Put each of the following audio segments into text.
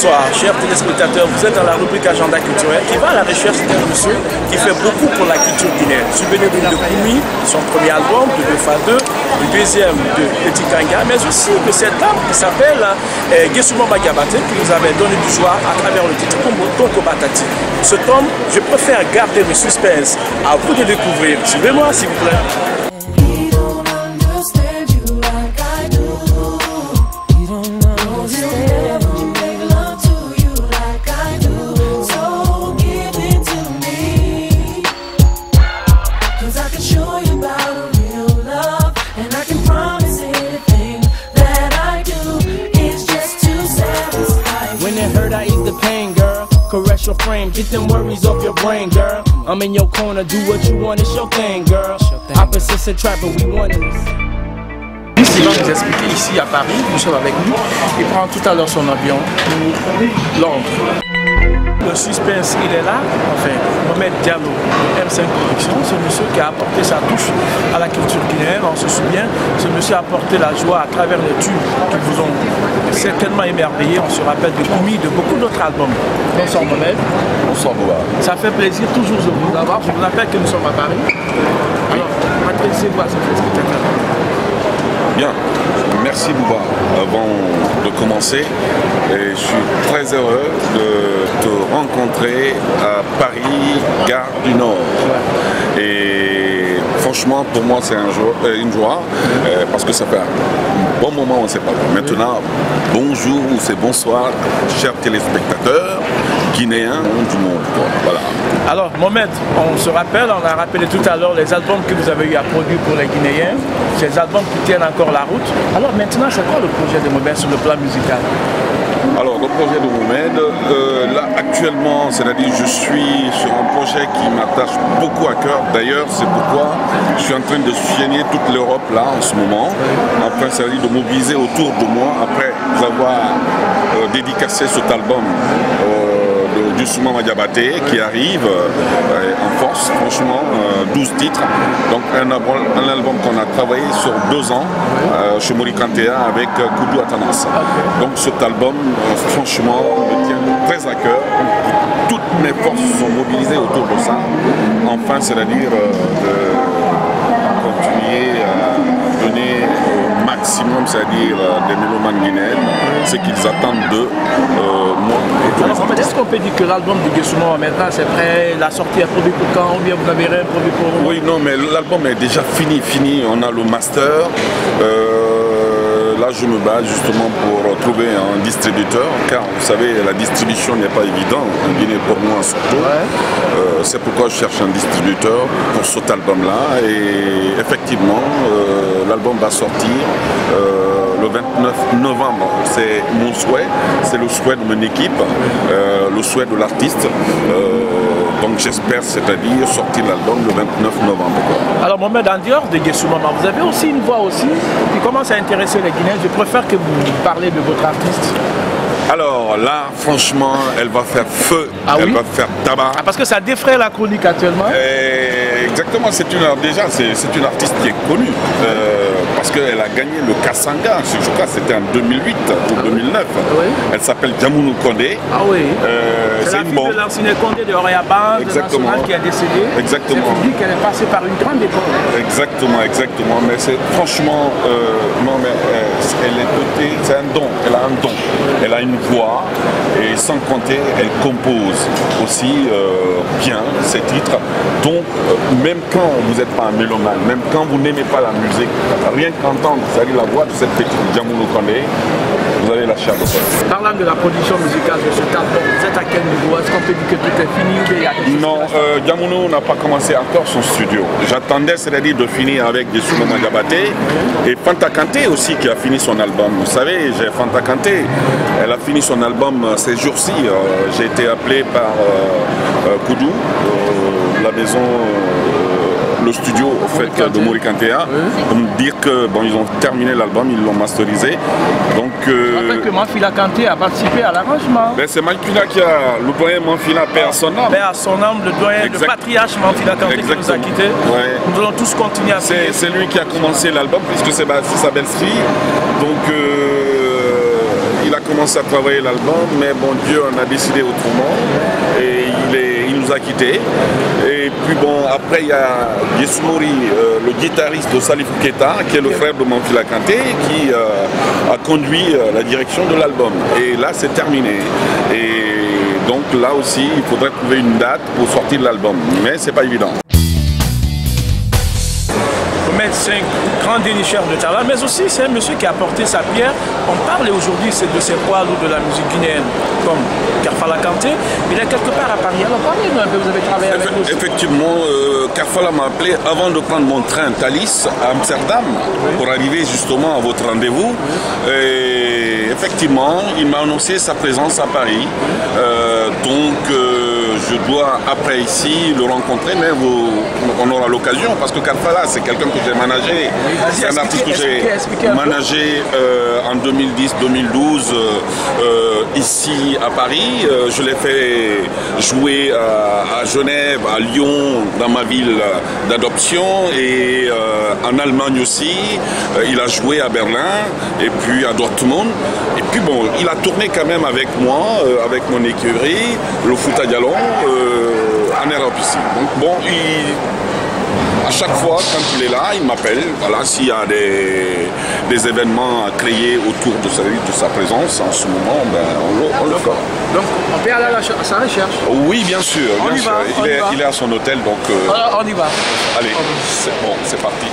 Bonsoir, chers téléspectateurs, vous êtes dans la rubrique Agenda culturel qui va à la recherche d'un monsieur qui fait beaucoup pour la culture guinéenne. Souvenez-vous de Koumi, son premier album, de Befa 2, le deuxième de Petit Kanga, mais aussi de cette dame qui s'appelle Gesuma Magabate, qui nous avait donné du joie à travers le titre Tonko Batati. Cet homme, je préfère garder le suspense. À vous de découvrir. Suivez-moi, s'il vous plaît. Caress your frame, get them worries off your brain, girl. I'm in your corner, do what you want, it's your thing, girl. Opposites attract, but we want it. Il va nous expliquer ici à Paris, nous sommes avec nous. Il prend tout à l'heure son avion pour Londres. Le suspense, il est là. Enfin, Mohamed Diallo, M5 Productions, ce monsieur qui a apporté sa touche à la culture guinéenne. On se souvient, ce monsieur a apporté la joie à travers les tubes qui vous ont certainement émerveillé. On se rappelle de Koumi, de beaucoup d'autres albums. Bonsoir Mohamed. Bonsoir Bouba. Ça fait plaisir toujours de vous avoir. Je vous rappelle que nous sommes à Paris. Alors, adressez-vous à ce spectateur. Bien, merci Bouba. Avant de commencer, je suis très heureux de te rencontrer à Paris, Gare du Nord. Et franchement, pour moi, c'est une joie parce que ça fait un bon moment, on ne sait pas. Maintenant, bonjour ou c'est bonsoir, chers téléspectateurs guinéens du monde. Voilà. Alors, Mohamed, on se rappelle, on a rappelé tout à l'heure les albums que vous avez eu à produire pour les Guinéens, ces albums qui tiennent encore la route. Alors maintenant, c'est quoi le projet de Mohamed sur le plan musical? Alors, le projet de Mohamed, là actuellement, c'est-à-dire je suis sur un projet qui m'attache beaucoup à cœur. D'ailleurs, c'est pourquoi je suis en train de sillonner toute l'Europe là en ce moment. Enfin, c'est-à-dire de mobiliser autour de moi après avoir dédicacé cet album du Gesuma Magabate qui arrive en force, franchement, 12 titres. Donc un album qu'on a travaillé sur 2 ans chez Morikantea avec Koudou Atanas. Donc cet album, franchement, me tient très à cœur. Toutes mes forces sont mobilisées autour de ça. Enfin, c'est-à-dire de continuer à donner au maximum, c'est-à-dire des mélomanes guinéennes, ce qu'ils attendent de moi. Alors, est-ce qu'on peut dire que l'album de Gesuma maintenant c'est prêt, la sortie est prévue pour quand, ou bien vous n'avez rien prévu pour vous? Oui, non, mais l'album est déjà fini, on a le master. Là, je me bats justement pour trouver un distributeur, car vous savez, la distribution n'est pas évidente en Guinée pour moi surtout. C'est pourquoi je cherche un distributeur pour cet album-là. Et effectivement, l'album va sortir le 29 novembre. C'est mon souhait, c'est le souhait de mon équipe, le souhait de l'artiste. Donc j'espère, c'est-à-dire sortir l'album le 29 novembre. Alors Mohamed, en dehors de Gesuma, vous avez aussi une voix aussi qui commence à intéresser les Guinéens. Je préfère que vous parlez de votre artiste. Alors là, franchement, elle va faire feu, elle va faire tabac. Parce que ça défraie la chronique actuellement. Exactement, c'est une artiste qui est connue parce qu'elle a gagné le Kassanga, je crois que c'était en 2008 ou 2009. Oui. Elle s'appelle Djamounou Kondé. Ah oui. C'est la fille de l'ancien Kondé de Royaband, national qui est décédé. Exactement. C'est dit qu'elle est passée par une grande époque. Exactement, exactement. Mais c'est franchement, non mais elle est dotée, c'est un don. Elle a un don. Elle a une voix et sans compter, elle compose aussi bien ses titres. Donc même quand vous n'êtes pas un mélomane, même quand vous n'aimez pas la musique, rien qu'entendre, c'est-à-dire la voix de cette petite Djamounou Kondé, vous allez lâcher à peu près. Parlant de la production musicale de cet album, vous êtes à quel niveau? Est-ce qu'on peut dire que tout est fini ou il y a quelque chose? Non, Djamounou n'a pas commencé encore son studio. J'attendais, c'est-à-dire de finir avec Gesuma Magabate et Fanta Kanté aussi qui a fini son album. Vous savez, j'ai Fanta Kanté, elle a fini son album ces jours-ci. J'ai été appelé par Koudou, la maison, le studio au fait de Morikantea, pour me dire que bon, ils ont terminé l'album, ils l'ont masterisé. Donc je rappelle que Manfila Kanté a participé à l'arrangement. Ben, c'est Manfila qui a, le doyen Manfila, paix à son âme. Paix à son âme, le doyen, le patriarche Manfila Kanté qui nous a quittés. Ouais. Nous allons tous continuer à faire. C'est lui qui a commencé l'album puisque c'est sa belle-fille. Donc il a commencé à travailler l'album, mais bon, Dieu en a décidé autrement et il nous a quittés. Et puis bon, après il y a Yesumori, le guitariste de Salif Keita, qui est le frère de Manfila Kanté, qui a conduit la direction de l'album. Et là, c'est terminé. Et donc là aussi, il faudrait trouver une date pour sortir l'album, mais c'est pas évident. C'est un grand dénicheur de talent, mais aussi c'est un monsieur qui a apporté sa pierre. On parle aujourd'hui de ces poids lourds de la musique guinéenne, comme Karfala Kanté. Il est quelque part à Paris. Alors parlez-nous un peu, vous avez travaillé avec nous. Effectivement, Karfala m'a appelé avant de prendre mon train Thalys à Amsterdam pour arriver justement à votre rendez-vous. Et effectivement, il m'a annoncé sa présence à Paris. Je dois après ici le rencontrer, mais on aura l'occasion parce que Karfala, c'est quelqu'un que j'ai managé. C'est un artiste que j'ai managé en 2010-2012 ici à Paris. Je l'ai fait jouer à Genève, à Lyon, dans ma ville d'adoption, et en Allemagne aussi. Il a joué à Berlin et puis à Dortmund. Et puis bon, il a tourné quand même avec moi, avec mon écurie, le Fouta Dialon, en Europe ici. Donc bon, à chaque fois, quand il est là, il m'appelle. Voilà, s'il y a des événements à créer autour de sa présence en ce moment, ben, on le fera. Donc, on peut aller à sa recherche? Oui, bien sûr. Il est à son hôtel, donc... on y va. Allez, c'est bon, c'est parti.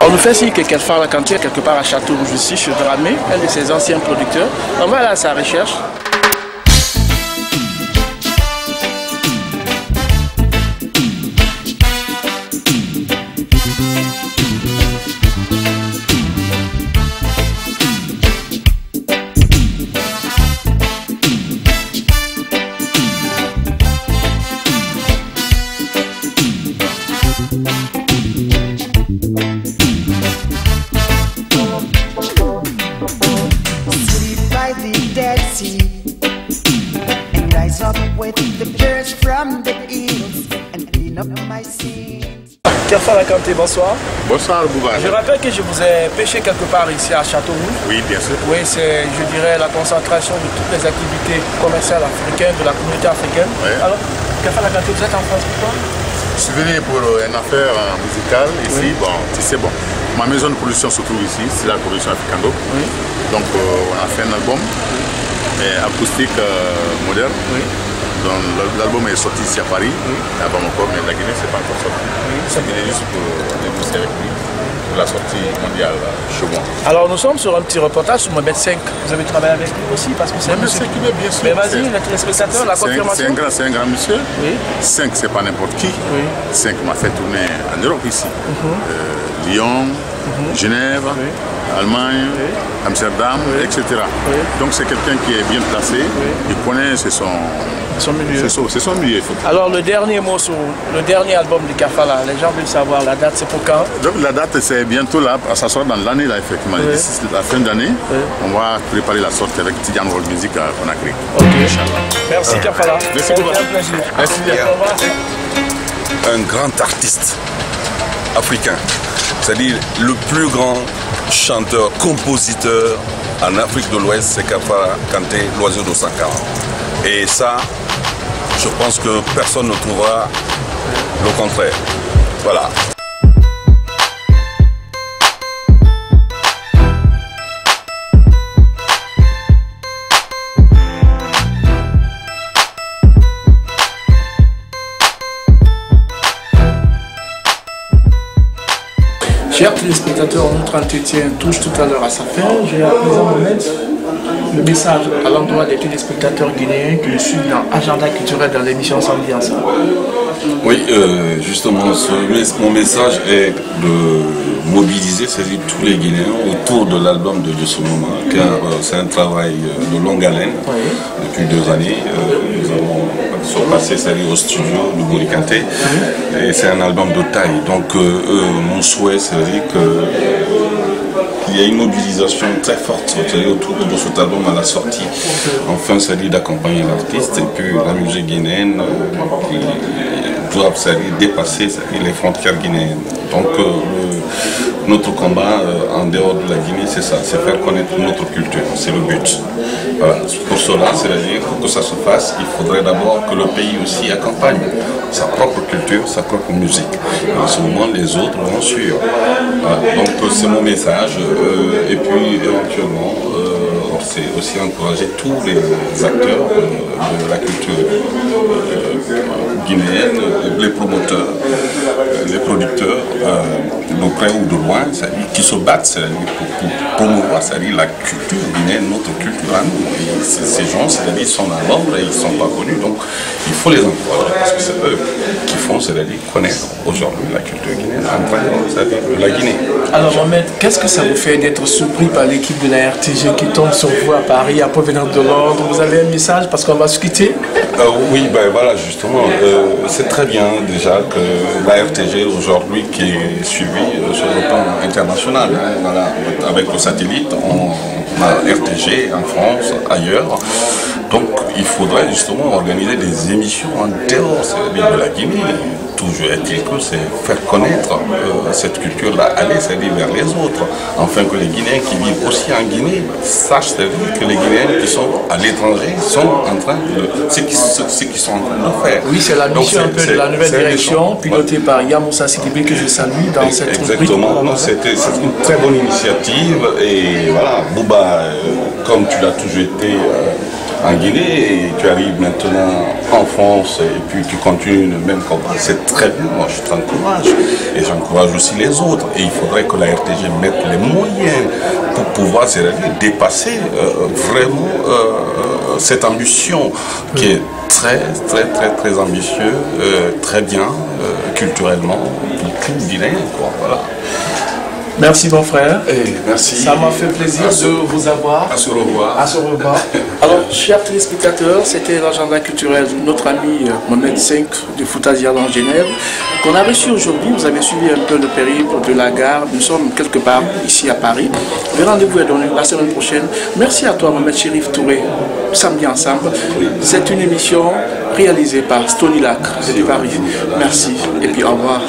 On nous fait signe que Karfala Kanté est quelque part à Château-Rouge ici, chez Dramé, un de ses anciens producteurs. On va aller à sa recherche. Karfala Kanté, bonsoir. Bonsoir Bouba. Je rappelle que je vous ai pêché quelque part ici à Château-Rouge. Oui, bien sûr. Oui, c'est, je dirais, la concentration de toutes les activités commerciales africaines, de la communauté africaine. Oui. Alors, Karfala Kanté, vous êtes en France pourquoi? Je suis venu pour une affaire musicale ici. Oui. Bon, tu sais, bon, ma maison de production se trouve ici, c'est la production Africando. Oui. Donc, on a fait un album acoustique moderne. Oui. L'album est sorti ici à Paris, à Bamako, mais la Guinée, c'est pas encore sorti. C'est venu juste pour négocier avec lui pour la sortie mondiale chez moi. Alors nous sommes sur un petit reportage sur Mohamed 5. Vous avez travaillé avec lui aussi parce que c'est un monsieur. Bien sûr. Mais vas-y, les téléspectateurs, la confirmation. C'est un grand monsieur. Oui. 5, c'est pas n'importe qui. Oui. 5 m'a fait tourner en Europe ici. Lyon, Genève, Allemagne, Amsterdam, etc. Donc c'est quelqu'un qui est bien placé, il connaît son milieu. C'est son milieu. Alors le dernier mot sur le dernier album de Karfala, les gens veulent savoir la date, c'est pour quand? Donc la date c'est bientôt là, ça sera dans l'année là effectivement. D'ici la fin d'année, on va préparer la sortie avec Tidiane World Music à Conakry. Ok, merci Karfala. Merci beaucoup. Merci bien. Un grand artiste africain, c'est-à-dire le plus grand chanteur, compositeur en Afrique de l'Ouest, c'est Karfala Kanté, l'oiseau de 140. Et ça, je pense que personne ne trouvera le contraire. Voilà. Chers téléspectateurs, notre entretien touche tout à l'heure à sa fin. J'ai à présent le message à l'endroit des téléspectateurs guinéens qui nous suivent dans Agenda culturel dans l'émission Sambiance. Oui, justement, mon message est de mobiliser, c'est-à-dire tous les Guinéens autour de l'album de ce moment, car c'est un travail de longue haleine depuis 2 années. Nous avons sont passés au studio de Bourikante. Et c'est un album de taille. Donc mon souhait, c'est-à-dire qu'il y a une mobilisation très forte autour de cet album à la sortie. Enfin, c'est-à-dire d'accompagner l'artiste et puis la musique guinéenne qui doivent dépasser les frontières guinéennes. Donc notre combat en dehors de la Guinée, c'est ça, c'est faire connaître notre culture, c'est le but. Voilà. Pour cela, c'est-à-dire pour que ça se fasse, il faudrait d'abord que le pays aussi accompagne sa propre culture, sa propre musique. Et en ce moment, les autres vont suivre. Voilà. Donc c'est mon message. Et puis éventuellement, c'est aussi encourager tous les acteurs de la culture guinéenne, les promoteurs, les producteurs, de près ou de loin, qui se battent pour promouvoir la culture guinéenne, notre culture à nous. Et ces gens, ils sont à l'ombre et ils ne sont pas connus, donc il faut les encourager parce que c'est eux qui font, connaître aujourd'hui la culture guinéenne en train de la Guinée. Alors Mohamed, qu'est-ce que ça vous fait d'être surpris par l'équipe de la RTG qui tombe sur vous à Paris après venir de Londres? Vous avez un message parce qu'on va se quitter? Oui, ben voilà, justement, c'est très bien déjà que la RTG aujourd'hui qui est suivie sur le plan international, hein, voilà, avec le satellite, on a RTG en France, ailleurs. Donc il faudrait justement organiser des émissions en dehors de la Guinée. Toujours est-il que c'est faire connaître cette culture-là, aller vers les autres, afin que les Guinéens qui vivent aussi en Guinée sachent que les Guinéens qui sont à l'étranger sont en train de ce qu'ils sont en train de faire. Oui, c'est la mission un peu de la nouvelle direction, pilotée par Yamoussa Sidibé, que je salue dans cette rubrique. Exactement, c'était une très bonne initiative et voilà, Bouba, comme tu l'as toujours été en Guinée et tu arrives maintenant en France et puis tu continues le même combat, c'est très bien, moi je t'encourage et j'encourage aussi les autres et il faudrait que la RTG mette les moyens pour pouvoir dépasser vraiment cette ambition qui est très ambitieux, très bien culturellement pour tout Guinéen, quoi, voilà. Merci mon frère. Et merci. Ça m'a fait plaisir de vous avoir. À se revoir. À se revoir. Alors, chers téléspectateurs, c'était l'agenda culturel de notre ami Mohamed V de Fouta Djallon en Genève, qu'on a reçu aujourd'hui. Vous avez suivi un peu le périple de la gare. Nous sommes quelque part ici à Paris. Le rendez-vous est donné la semaine prochaine. Merci à toi, Mohamed Chérif Touré. Samedi ensemble. C'est une émission réalisée par Stony Lac de Paris. Merci. Et puis au revoir.